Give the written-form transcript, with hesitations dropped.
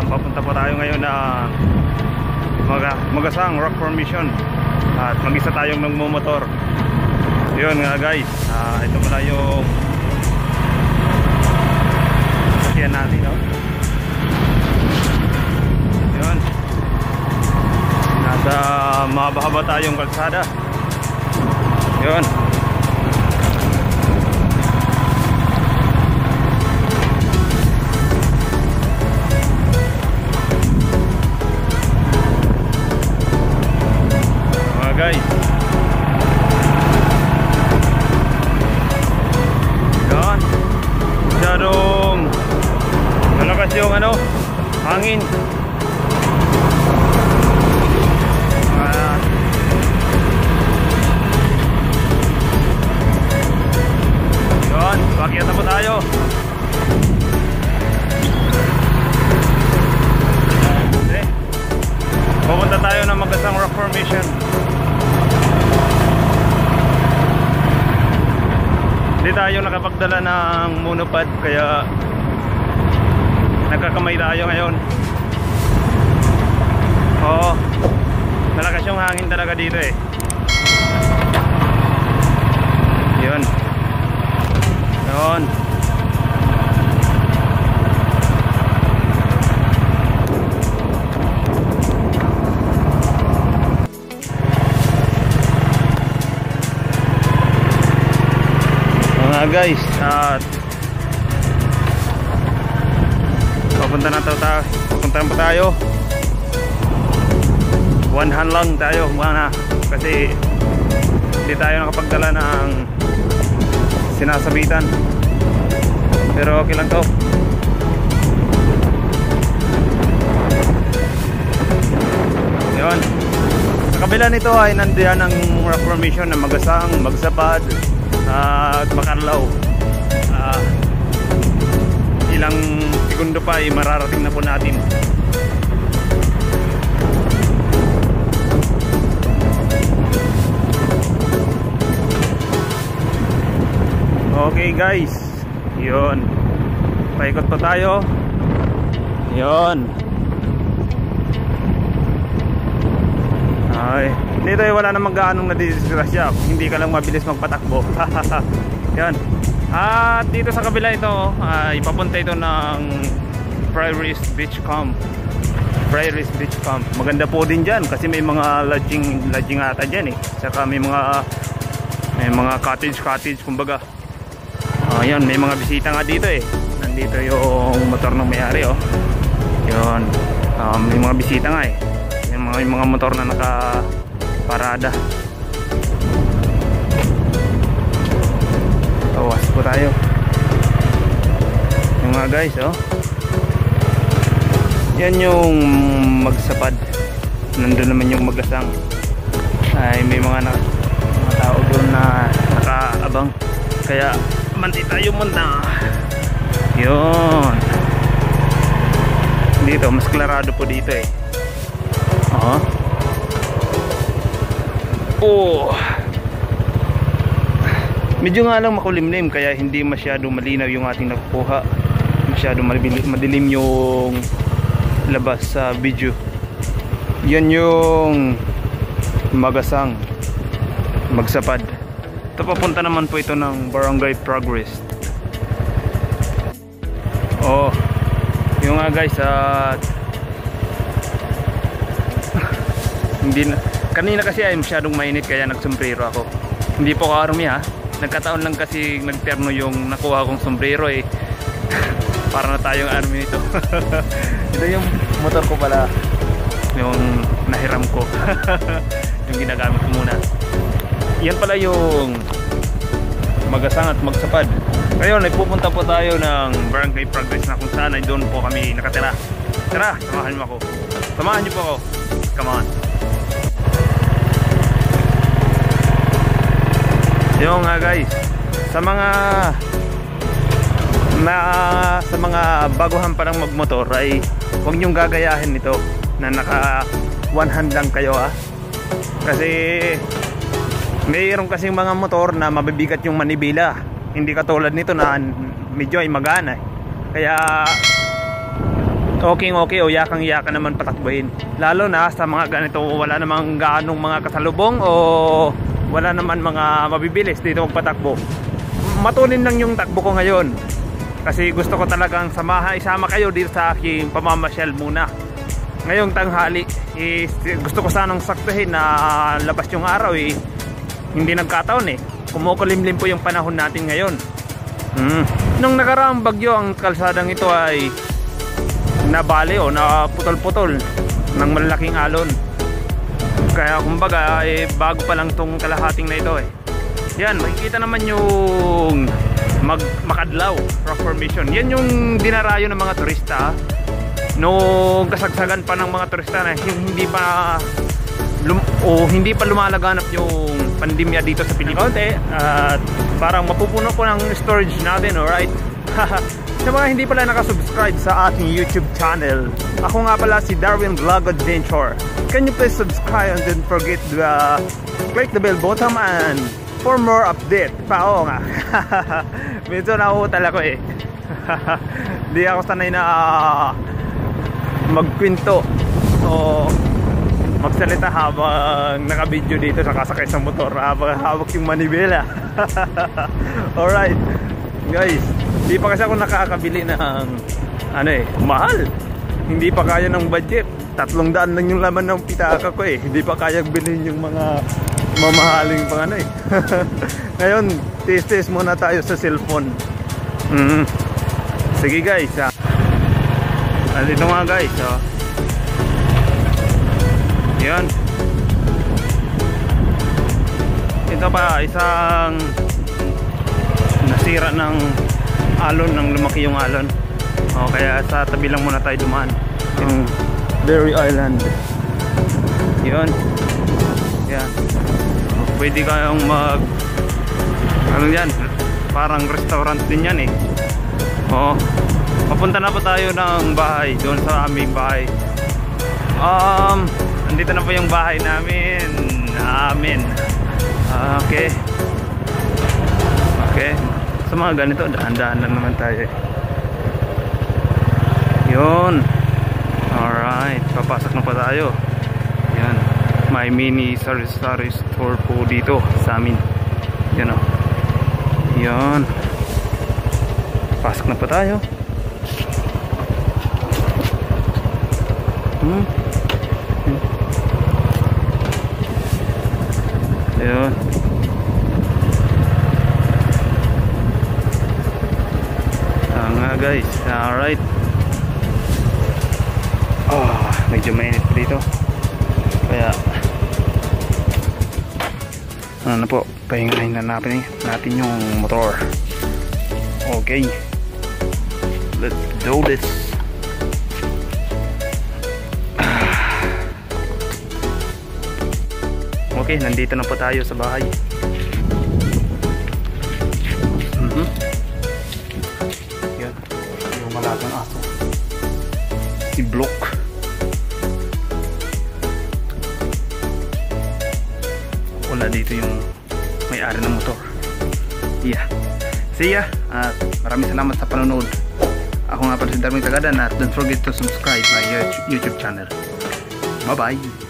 Papunta po tayo ngayon na Magasang Rock Formation. At mag-isa tayong nagmumotor. Yun nga guys, ito pala yung sakyan natin, no? Yun, nasa mahaba-haba tayong kalsada. Yun, guys. Yan. Masyadong malakas yung hangin. Yan. Pakyat na po tayo. Okay. Pupunta tayo ng Magasang Rock Formation. Hindi tayo nakapagdala ng monopod kaya nagkakamay tayo ngayon. Oo, malakas yung hangin talaga dito eh. Yun. Yun. Guys, at papunta pa tayo. One hand lang tayo muna kasi hindi tayo nakapagdala ng sinasabitan, pero okay lang to. Yun, sa kabila nito ay nandiyan ang rock formation na Magasang, Magsapad at Makarlaw. Ilang segundo pa ay mararating na po natin. Okay guys, yun, paikot pa tayo. Yun, ay, dito ay wala namang gaanong nadidisgrasya, hindi ka lang mabilis magpatakbo. Yan. At dito sa kabila ito, ipapunta ito ng Prairies Beach Camp. Prairies Beach Camp. Maganda po din dyan kasi may mga lodging ata dyan eh. Saka may mga cottage kumbaga. Yan, may mga bisita nga dito eh. Nandito yung motor ng may-ari oh. Yun. May mga bisita nga eh. May mga motor na nakaparada. Tawas po tayo. Yung mga guys oh. Yan yung Magsapad. Nandun naman yung Magasang. Ay may mga tao doon na nakaabang. Kaya manti tayo muna. Yun. Dito mas klarado po dito eh. Oh. Medyo nga lang makulimlim kaya hindi masyado malinaw yung ating nakukuha. Masyado madilim yung labas sa video. Yan yung Magasang, Magsapad. Ito papunta naman po ito ng Barangay Progress. Oh, yung nga guys hindi na, kanina kasi ay masyadong mainit kaya nagsombrero ako. Hindi po ka-army ha. Nagkataon lang kasi nagterno yung nakuha kong sombrero eh. Para na tayong army nito. Ito yung motor ko pala, yung nahiram ko. Yung ginagamit ko muna. Yan pala yung Magasang at Magsapad. Ngayon ay pupunta po tayo ng Barangay Progress na kung saan ay doon po kami nakatira. Tara, samahan mo ako. Samahan niyo po ako. Come on. Yung nga guys, sa mga baguhan pa lang magmotor ay huwag nyong gagayahin nito na naka one hand lang kayo ha. Kasi mayroon kasing mga motor na mabibigat yung manibela, hindi katulad nito na medyo ay magana. Kaya okay o yakang-yakan naman patakbuhin. Lalo na sa mga ganito, wala namang gaanong mga kasalubong o wala naman mga mabibilis dito magpatakbo. Matunin lang yung takbo ko ngayon. Kasi gusto ko talagang isama kayo dito sa aking pamamasyal muna. Ngayong tanghali gusto ko sanang saktuhin na labas yung araw hindi nagkataon kumukulimlim po yung panahon natin ngayon. Nung nakaraang bagyo, ang kalsadang ito ay nabali o naputol-putol ng malaking alon. Kaya kumbaga bago pa lang tong kalahating na ito Yan, makikita naman yung Makadlaw Rock Formation. Yan yung dinarayo ng mga turista nung kasagsagan pa ng mga turista na hindi pa lumalaganap yung pandemya dito sa Pilipinas. At parang mapupuno po ng storage natin, alright? Sa mga hindi pala nakasubscribe sa ating YouTube channel, ako nga pala si Darwin Vlog Adventure. Can you please subscribe and don't forget to click the bell button and for more update. Oo nga. Medyo nahuhutal ako Hindi ako sanay na magkwento o magsalita habang nakabidyo dito sa kasakay sa motor habang hawak yung manibela. Alright guys, hindi pa kasi ako nakakabili ng mahal. Hindi pa kaya ng budget. 300 lang yung laman ng pitaka ko Hindi pa kaya bilhin yung mga mamahaling pang Ngayon, test muna tayo sa cellphone. Sige guys, andito nga guys, Yan. Ito pa, isang nasira ng alon, nang lumaki yung alon. Kaya sa tabi lang muna tayo dumaan. Yung Berry Island. Yan. Yan. Pwede kayong yan, parang restaurant din yan papunta na po tayo ng bahay, doon sa aming bahay. Andito na po yung bahay namin. Okay. Sa mga ganito, dahan-dahan lang naman tayo Yun. Alright, papasok na pa tayo. Yan, may mini sari-sari store po dito sa amin. Yan Yan. Pasok na pa tayo. Ayun. Nga guys. Alright. Medyo mainit pa dito. Kaya ano po, pahingahin na natin yung motor. Okay, let's do this. Okay, nandito na po tayo sa bahay. Yan, yung malagang aso, si Block. Wala dito yung may-ari ng motor. Yeah. See ya. At maraming salamat sa panonood. Ako nga pala si Darwin Tagadan at don't forget to subscribe my YouTube channel. Bye bye.